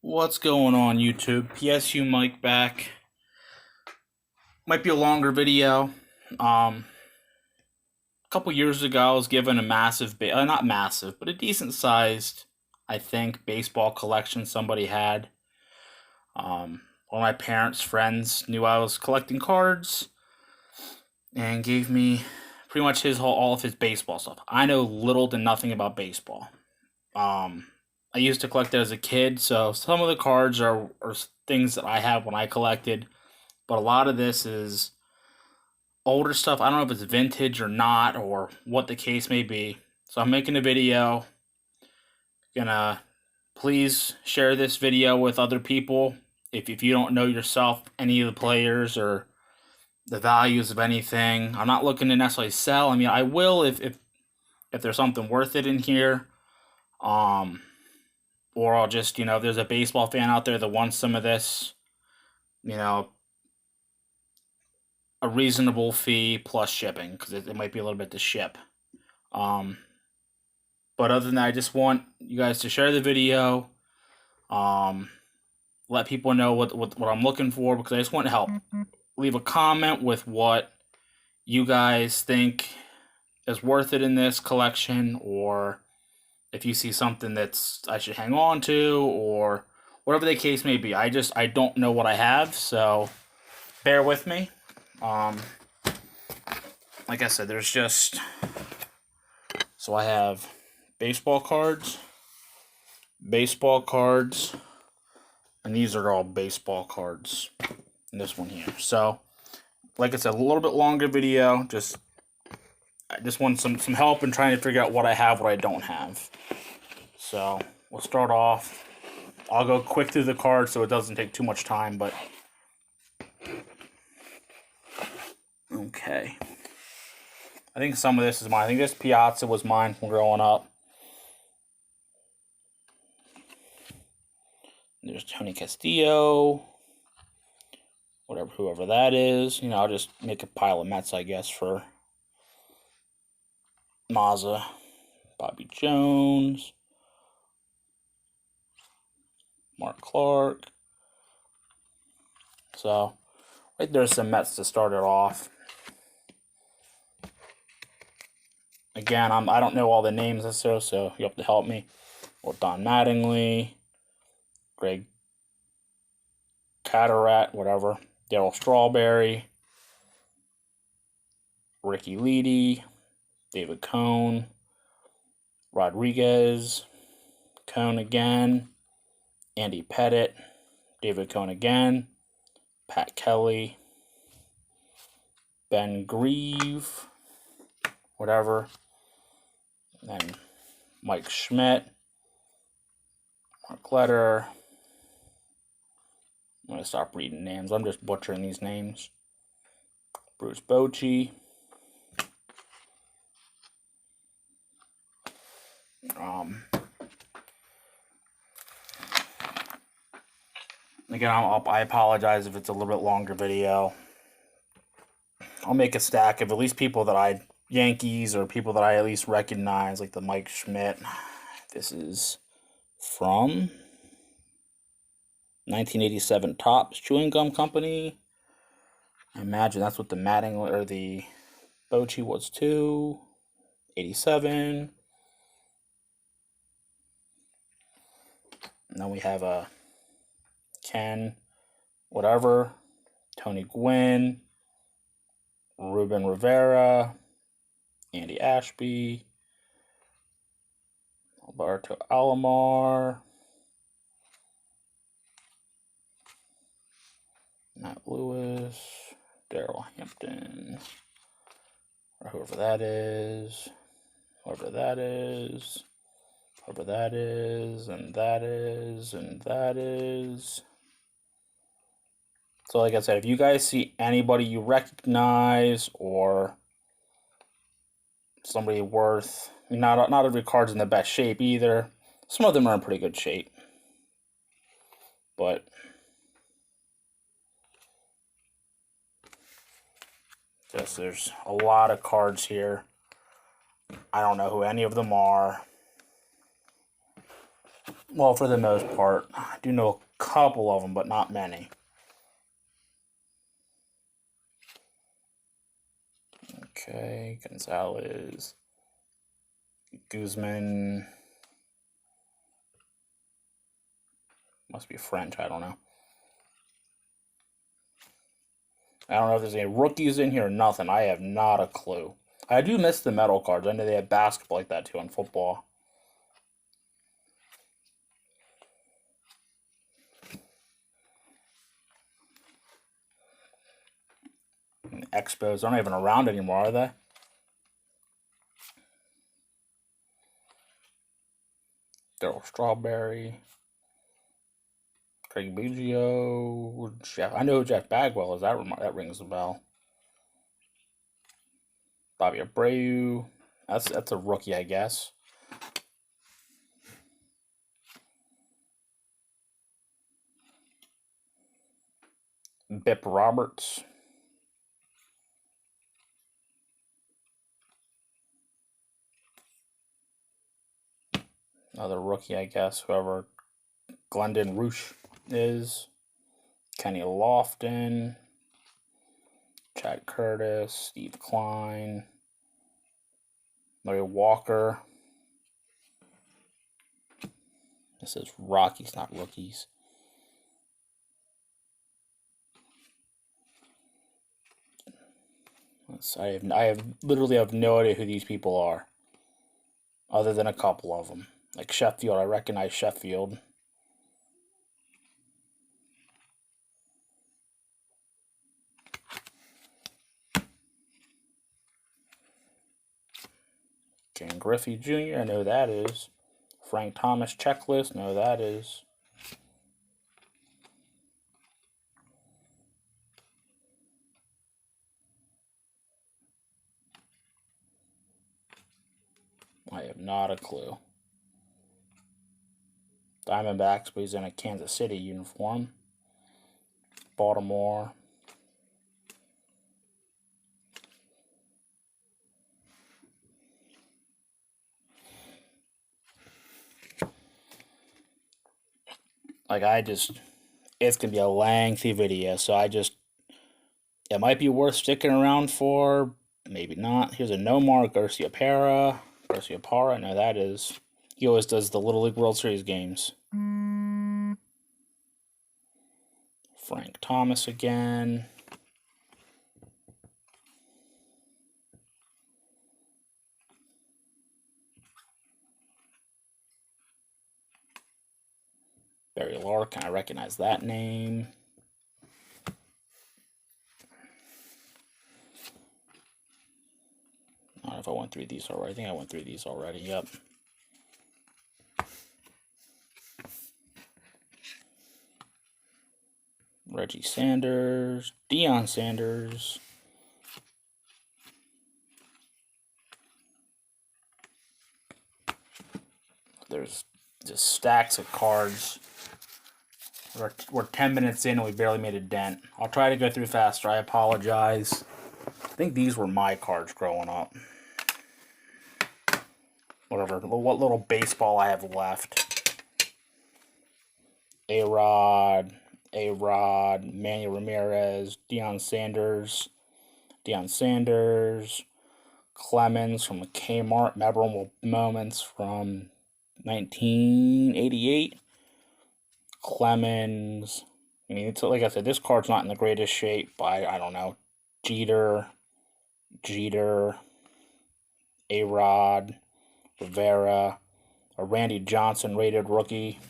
What's going on, YouTube? PSU Mike back. Might be a longer video. A couple years ago, I was given a massive, not massive, but a decent sized, I think, baseball collection somebody had. One of my parents' friends knew I was collecting cards and gave me pretty much all of his baseball stuff. I know little to nothing about baseball. I used to collect it as a kid, so some of the cards are things that I have when I collected, but a lot of this is older stuff. I don't know if it's vintage or not, or what the case may be. So I'm making a video. Gonna please share this video with other people. If you don't know yourself any of the players or the values of anything, I'm not looking to necessarily sell. I mean, I will if there's something worth it in here. Or I'll just, if there's a baseball fan out there that wants some of this, you know, a reasonable fee plus shipping, because it might be a little bit to ship. Um, but other than that, I just want you guys to share the video, um, let people know what I'm looking for, because I just want help. Leave a comment with what you guys think is worth it in this collection, or if you see something that's I should hang on to, or whatever the case may be. I don't know what I have, so bear with me. Um, like I said, so I have baseball cards, and these are all baseball cards in this one here. So, like I said, a little bit longer video. I just want some help in trying to figure out what I have, what I don't have. So we'll start off. I'll go quick through the cards so it doesn't take too much time, but okay. I think some of this is mine. I think this Piazza was mine from growing up. There's Tony Castillo, whoever that is. I'll just make a pile of Mets, I guess, for Mazza. Bobby Jones, Mark Clark. So, right there's some Mets to start it off. Again, I don't know all the names necessarily, so you have to help me. Or Don Mattingly, Greg Catarat, whatever. Darryl Strawberry, Ricky Leedy, David Cone, Rodriguez, Cone again, Andy Pettit, David Cone again, Pat Kelly, Ben Grieve, whatever, and Mike Schmidt, Mark Letter. I'm going to stop reading names. I'm just butchering these names. Bruce Bochy. Again, I apologize if it's a little bit longer video. I'll make a stack of at least people that Yankees or people that I at least recognize, like the Mike Schmidt. This is from 1987 Topps Chewing Gum Company. I imagine that's what the Mattingly or the Bochy was too. 87. And then we have a Ken, whatever, Tony Gwynn, Ruben Rivera, Andy Ashby, Alberto Alomar, Matt Lewis, Daryl Hampton, or whoever that is, and that is. So like I said, if you guys see anybody you recognize or somebody worth, not every card's in the best shape either. Some of them are in pretty good shape. But there's a lot of cards here. I don't know who any of them are. Well, for the most part, I do know a couple of them, but not many. Okay, Gonzalez, Guzman. Must be French, I don't know. I don't know if there's any rookies in here or nothing. I have not a clue. I do miss the metal cards. I know they have basketball like that too in football. And Expos aren't even around anymore, are they? Daryl Strawberry. Craig Biggio. Jeff. I know who Jeff Bagwell is. That rings a bell. Bobby Abreu. That's a rookie, I guess. Bip Roberts. Another rookie, I guess. Whoever Glendon Roosh is. Kenny Lofton. Chad Curtis. Steve Klein. Larry Walker. This is Rockies, not rookies. I literally have no idea who these people are, other than a couple of them. Like Sheffield, I recognize Sheffield. Ken Griffey Jr., I know who that is. Frank Thomas checklist, know who that is. I have not a clue. Diamondbacks, but he's in a Kansas City uniform. Baltimore. It's going to be a lengthy video, so it might be worth sticking around for, maybe not. Here's a Nomar Garciaparra. I know that is. He always does the Little League World Series games. Frank Thomas again. Barry Larkin, I recognize that name. I don't know if I went through these already. I think I went through these already. Yep. Reggie Sanders, Deion Sanders. There's just stacks of cards. We're 10 minutes in and we barely made a dent. I'll try to go through faster. I apologize. I think these were my cards growing up. Whatever, what little baseball I have left. A-Rod, Manny Ramirez, Deion Sanders, Clemens from the Kmart, memorable moments from 1988. Clemens. I mean, it's like I said, this card's not in the greatest shape. By I don't know, Jeter, A-Rod, Rivera, a Randy Johnson rated rookie.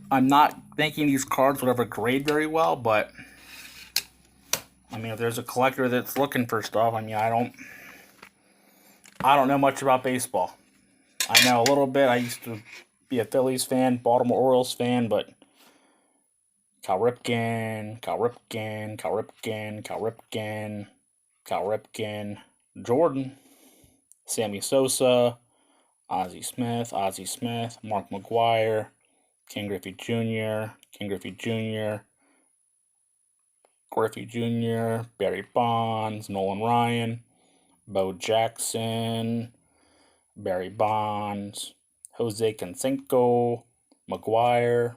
I'm not thinking these cards would ever grade very well, but I mean, if there's a collector that's looking for stuff, I mean, I don't know much about baseball. I know a little bit. I used to be a Phillies fan, Baltimore Orioles fan, but Cal Ripken, Jordan, Sammy Sosa, Ozzie Smith, Mark McGwire, Ken Griffey Jr., Barry Bonds, Nolan Ryan, Bo Jackson, Barry Bonds, Jose Canseco, McGuire,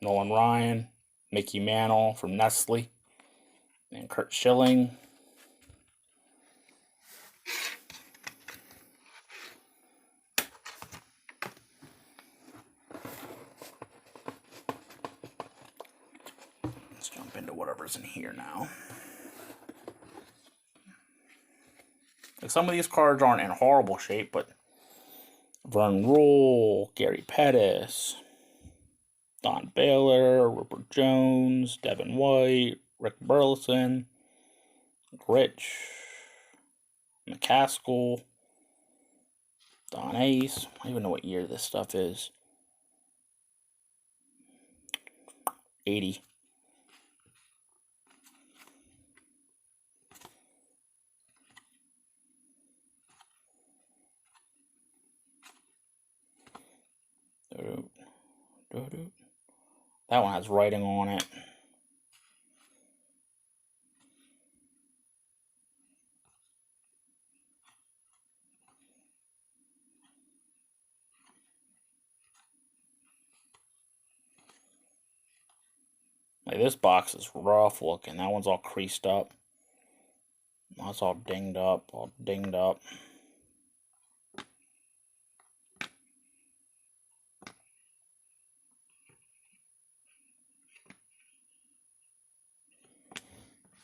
Nolan Ryan, Mickey Mantle from Nestle, and Curt Schilling. Let's jump into whatever's in here now. Like, some of these cards aren't in horrible shape, but Vern Rule, Gary Pettis, Don Baylor, Rupert Jones, Devin White, Rick Burleson, Rich, McCaskill, Don Ace. I don't even know what year this stuff is. 80. That one has writing on it. Like, this box is rough looking. That one's all creased up. That's all dinged up,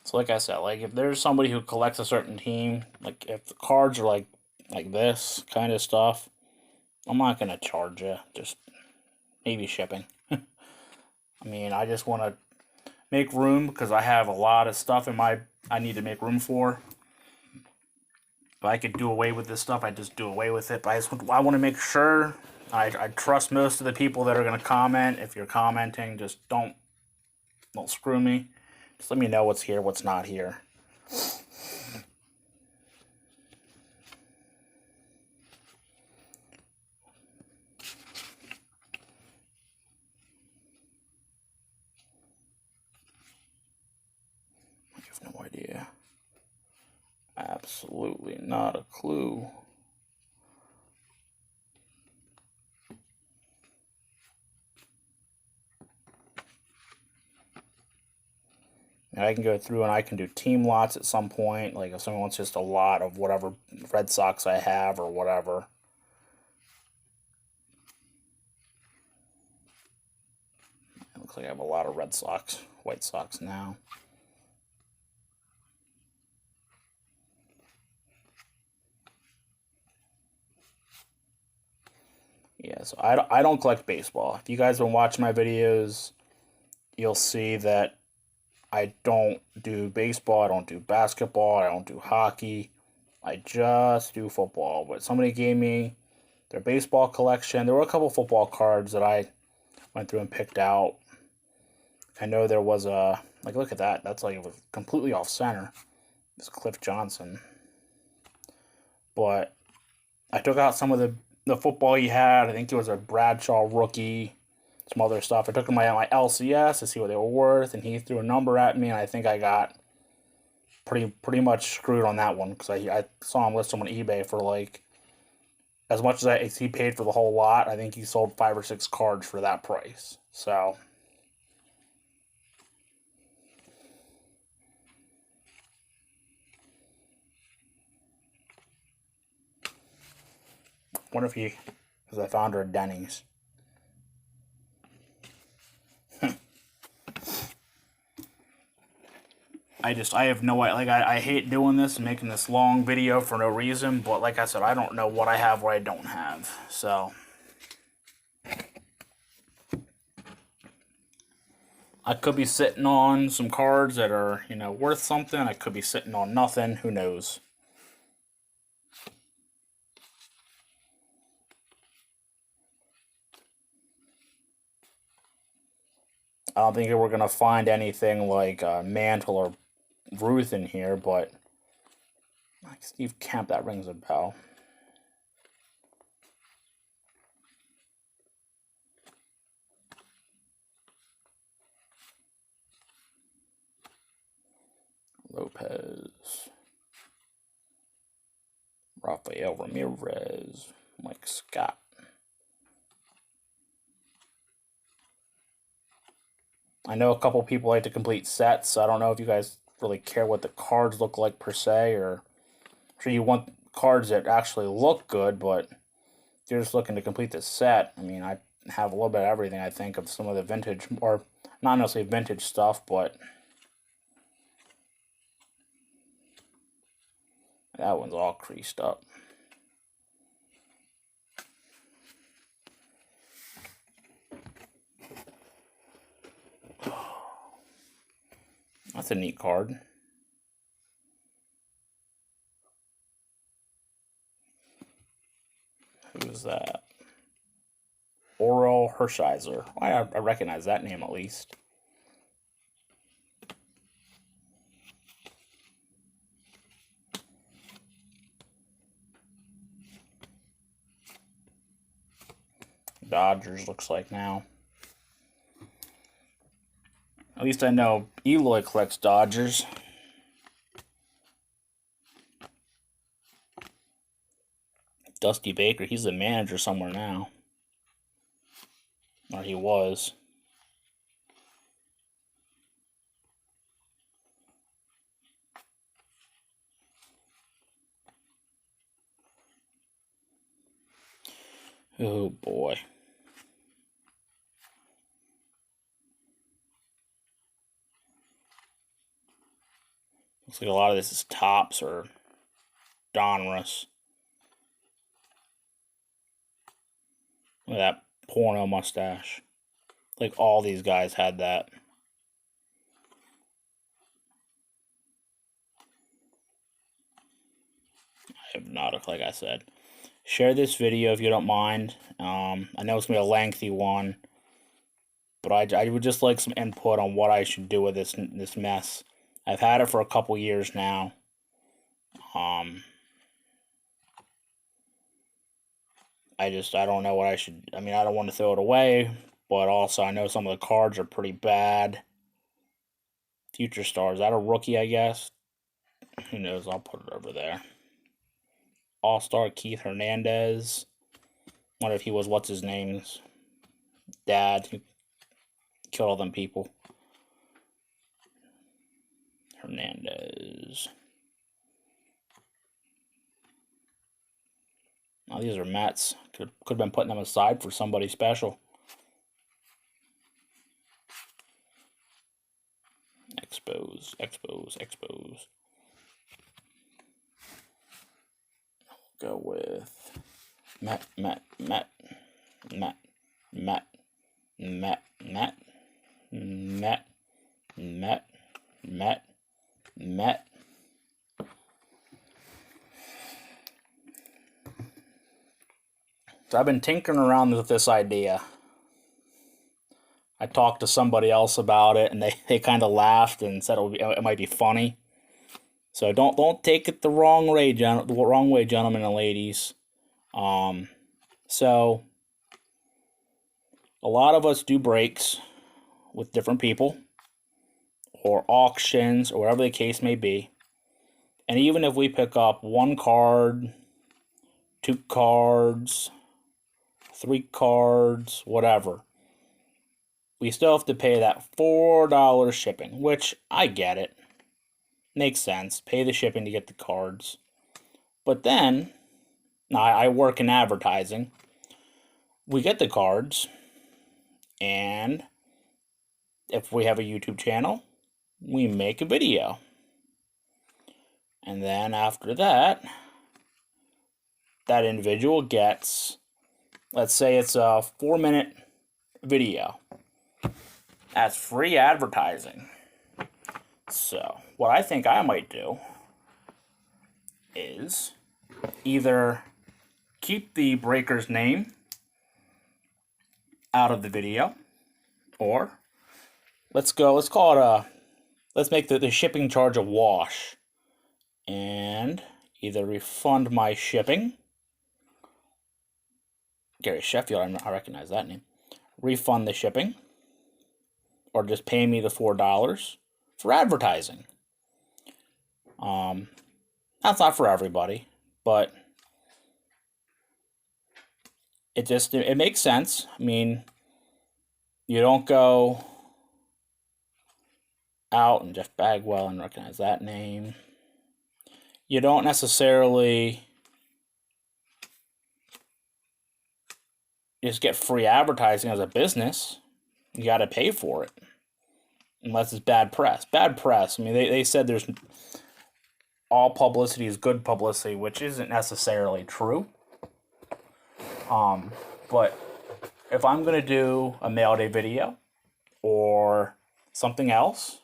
So like I said, like, if there's somebody who collects a certain team, like if the cards are like this kind of stuff, I'm not gonna charge you. Just maybe shipping. I mean, I just want to make room because I have a lot of stuff I need to make room for. If I could do away with this stuff, I just do away with it. But I want to make sure I trust most of the people that are going to comment. If you're commenting, just don't screw me. Just let me know what's here, what's not here. I have no idea. Absolutely not a clue. And I can go through and I can do team lots at some point. Like if someone wants just a lot of whatever Red Sox I have or whatever. It looks like I have a lot of Red Sox, White Sox now. Yeah, so I don't collect baseball. If you guys have been watching my videos, you'll see that I don't do baseball, I don't do basketball, I don't do hockey. I just do football. But somebody gave me their baseball collection. There were a couple football cards that I went through and picked out. I know there was a, like, look at that. That's like it was completely off center. It's Cliff Johnson. But I took out some of the football he had. I think it was a Bradshaw rookie, some other stuff. I took my LCS to see what they were worth, and he threw a number at me, and I think I got pretty much screwed on that one because I saw him list them on eBay for like as much as he paid for the whole lot. I think he sold 5 or 6 cards for that price. So wonder if he, because I found her at Denny's. I have no idea. Like, I hate doing this and making this long video for no reason, but like I said, I don't know what I have, what I don't have. So I could be sitting on some cards that are, worth something. I could be sitting on nothing. Who knows? I don't think we're going to find anything like Mantle or Ruth in here, but like Steve Kemp, that rings a bell. Lopez. Rafael Rafael Ramirez, Mike Scott. I know a couple people like to complete sets, so I don't know if you guys really care what the cards look like per se, or I'm sure you want cards that actually look good, but if you're just looking to complete the set, I mean, I have a little bit of everything, I think, of some of the vintage, or not necessarily vintage stuff, but that one's all creased up. That's a neat card. Who's that? Orel Hershiser. I recognize that name at least. Dodgers looks like now. At least I know Eloy collects Dodgers. Dusty Baker, he's the manager somewhere now. Or he was. Oh boy. Looks like a lot of this is Topps or Donruss. Look at that porno mustache. Like all these guys had that. Hypnotic, like I said. Share this video if you don't mind. I know it's going to be a lengthy one, but I would just like some input on what I should do with this mess. I've had it for a couple years now. I don't know what I should. I mean, I don't want to throw it away, but also I know some of the cards are pretty bad. Future Star, is that a rookie, I guess? Who knows? I'll put it over there. All-Star Keith Hernandez. Wonder if he was, what's his name's dad who killed all them people. Hernandez. Oh, these are Mets. Could have been putting them aside for somebody special. Expose. Go with Met. So I've been tinkering around with this idea. I talked to somebody else about it, and they kind of laughed and said it might be funny. So don't take it the wrong way, gentlemen and ladies. So a lot of us do breaks with different people, or auctions, or whatever the case may be. And even if we pick up 1 card, 2 cards, 3 cards, whatever, we still have to pay that $4 shipping, which I get it. Makes sense. Pay the shipping to get the cards. But then, I work in advertising. We get the cards, and if we have a YouTube channel, we make a video. And then after that, that individual gets, let's say it's a 4-minute video. That's free advertising. So, what I think I might do is either keep the breaker's name out of the video, or let's call it let's make the shipping charge a wash, and either refund my shipping. Gary Sheffield, I recognize that name. Refund the shipping, or just pay me the $4 for advertising. That's not for everybody, but it makes sense. I mean, you don't go out and Jeff Bagwell and recognize that name. You don't necessarily just get free advertising as a business. You got to pay for it. Unless it's bad press. Bad press. I mean, they said there's all publicity is good publicity, which isn't necessarily true. But if I'm going to do a mail day video or something else,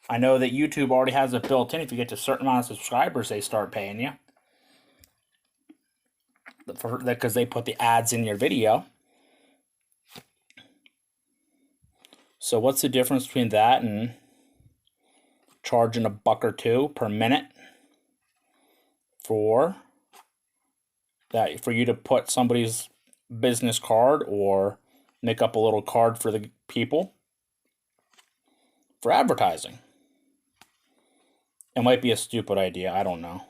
I know that YouTube already has it built in. If you get to a certain amount of subscribers, they start paying you. Because they put the ads in your video. So what's the difference between that and charging $1 or $2 per minute for you to put somebody's business card or make up a little card for the people for advertising? It might be a stupid idea. I don't know.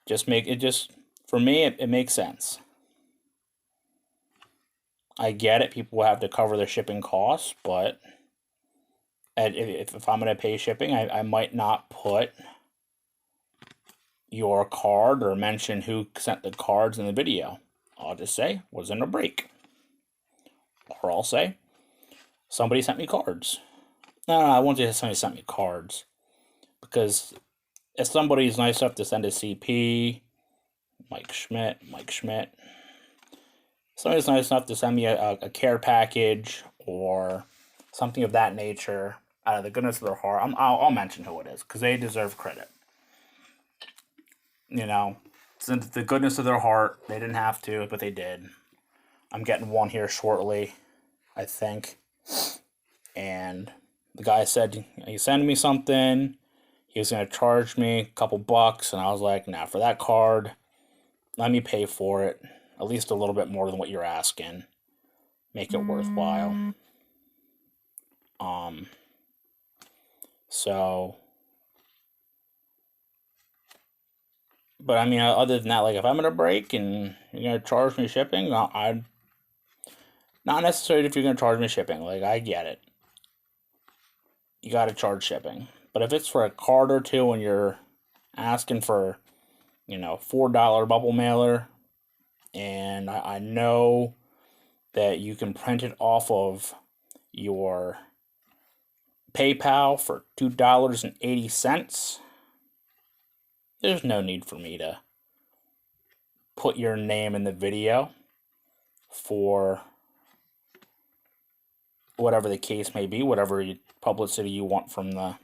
For me, it makes sense. I get it. People will have to cover their shipping costs, but if I'm going to pay shipping, I might not put your card or mention who sent the cards in the video. I'll just say, was in a break. Or I'll say, somebody sent me cards. No, I won't say somebody sent me cards. Because if somebody's nice enough to send a CP, Mike Schmidt, somebody's nice enough to send me a care package or something of that nature, out of the goodness of their heart, I'll mention who it is, because they deserve credit. You know, since the goodness of their heart, they didn't have to, but they did. I'm getting one here shortly, I think. And the guy said he sent me something. He was going to charge me a couple bucks, and I was like, nah, for that card, let me pay for it. At least a little bit more than what you're asking. Make it worthwhile. So, but I mean, other than that, like, if I'm in a break and you're going to charge me shipping, not necessarily if you're going to charge me shipping. Like, I get it. You got to charge shipping. But if it's for a card or two and you're asking for, $4 bubble mailer, and I know that you can print it off of your PayPal for $2.80, there's no need for me to put your name in the video for whatever the case may be, whatever publicity you want from it.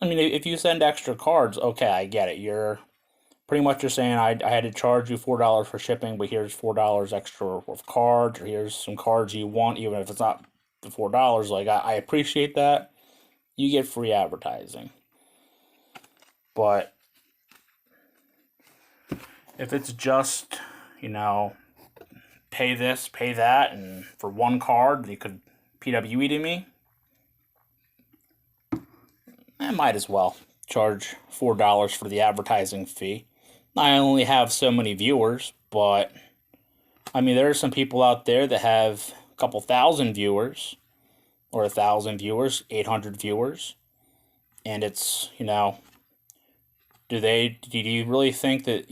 I mean, if you send extra cards, okay, I get it. You're saying I had to charge you $4 for shipping, but here's $4 extra worth of cards, or here's some cards you want, even if it's not the $4. Like, I appreciate that. You get free advertising. But if it's just, pay this, pay that, and for one card, you could PWE to me, I might as well charge $4 for the advertising fee. I only have so many viewers, but I mean, there are some people out there that have a couple thousand viewers, or 1,000 viewers, 800 viewers, and it's, do you really think that,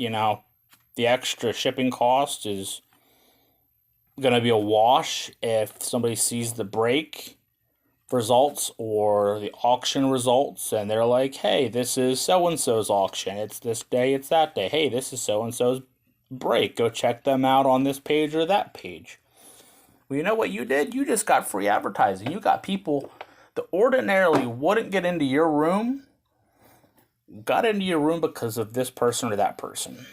the extra shipping cost is going to be a wash if somebody sees the break results or the auction results and they're like, hey, this is so-and-so's auction, it's this day, it's that day, hey, this is so-and-so's break, go check them out on this page or that page? Well, you know what you did? You just got free advertising. You got people that ordinarily wouldn't get into your room, got into your room because of this person or that person.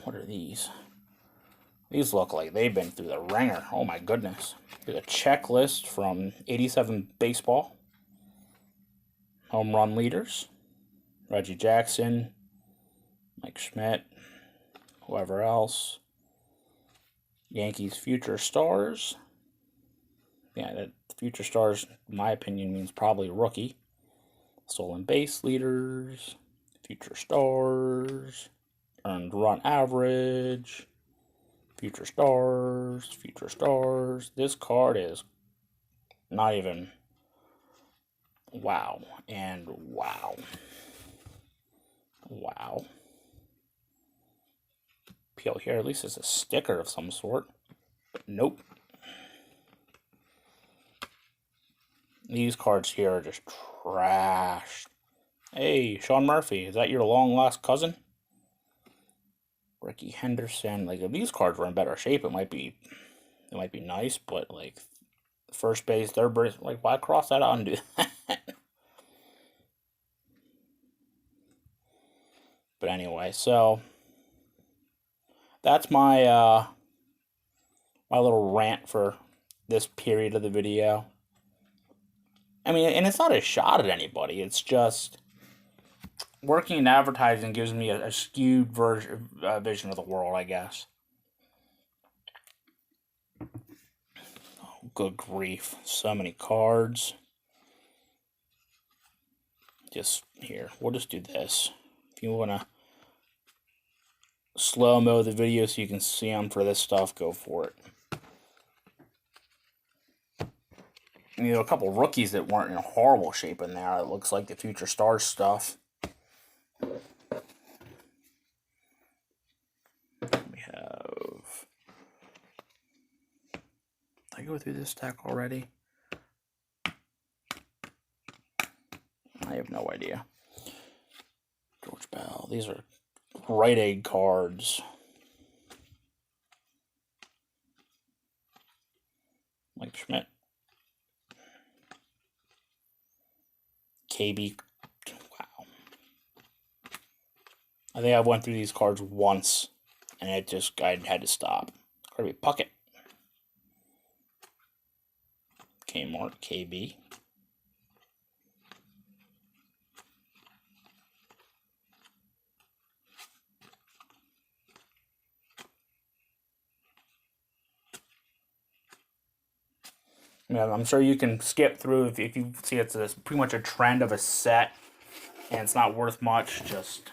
What are these? These look like they've been through the ringer. Oh my goodness. There's a checklist from 87 baseball. Home run leaders. Reggie Jackson. Mike Schmidt. Whoever else. Yankees future stars. Yeah, the future stars, in my opinion, means probably rookie. Stolen base leaders. Future Stars, earned run average, Future Stars, Future Stars. This card is not even wow and wow. Wow. Peel here, at least it's a sticker of some sort. But nope. These cards here are just trash. Hey, Sean Murphy, is that your long lost cousin? Ricky Henderson. Like, if these cards were in better shape, it might be nice, but like first base, third base, like why cross that out and do that? But anyway, so that's my my little rant for this period of the video. I mean, and it's not a shot at anybody. It's just working in advertising gives me a skewed vision of the world, I guess. Oh, good grief. So many cards. Just here. We'll just do this. If you want to slow-mo the video so you can see them for this stuff, go for it. You know, a couple rookies that weren't in horrible shape in there. It looks like the Future Stars stuff. We have... Did I go through this deck already? I have no idea. George Bell. These are Rite Aid cards. Mike Schmidt. KB. Wow. I think I went through these cards once, and I had to stop. Kirby Puckett. Kmart, KB. Yeah, I'm sure you can skip through if you see it's pretty much a trend of a set and it's not worth much. Just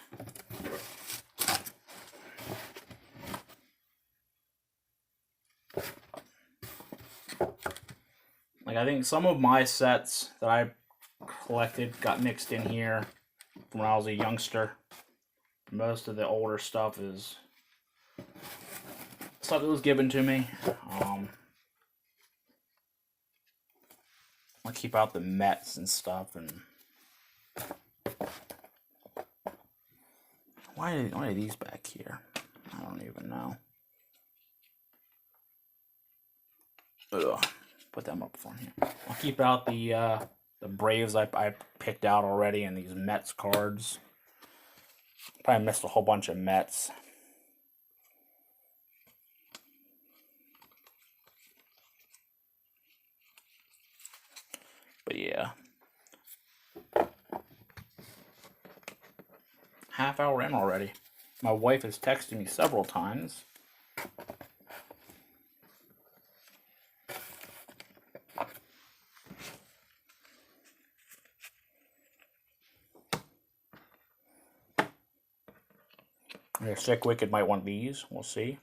like I think some of my sets that I collected got mixed in here when I was a youngster. Most of the older stuff is stuff that was given to me. I'll keep out the Mets and stuff. And why are these back here? I don't even know. Ugh. Put them up front here. I'll keep out the Braves I picked out already and these Mets cards. Probably missed a whole bunch of Mets. But yeah. Half hour in already. My wife has texted me several times. Yeah, Sick Wicked might want these. We'll see.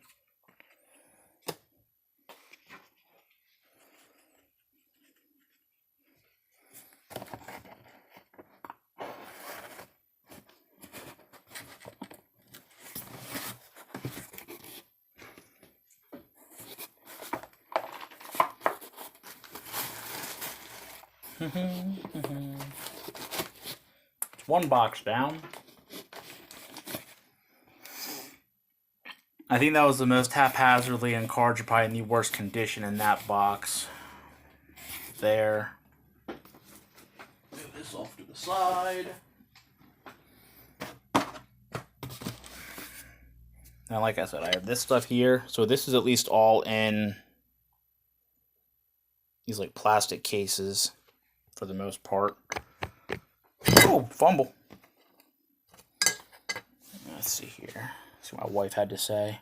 It's one box down. I think that was the most haphazardly, and cards are probably in the worst condition in that box. There. Move this off to the side. Now, like I said, I have this stuff here. So this is at least all in these like plastic cases for the most part. Oh, fumble. Let's see here. See what my wife had to say.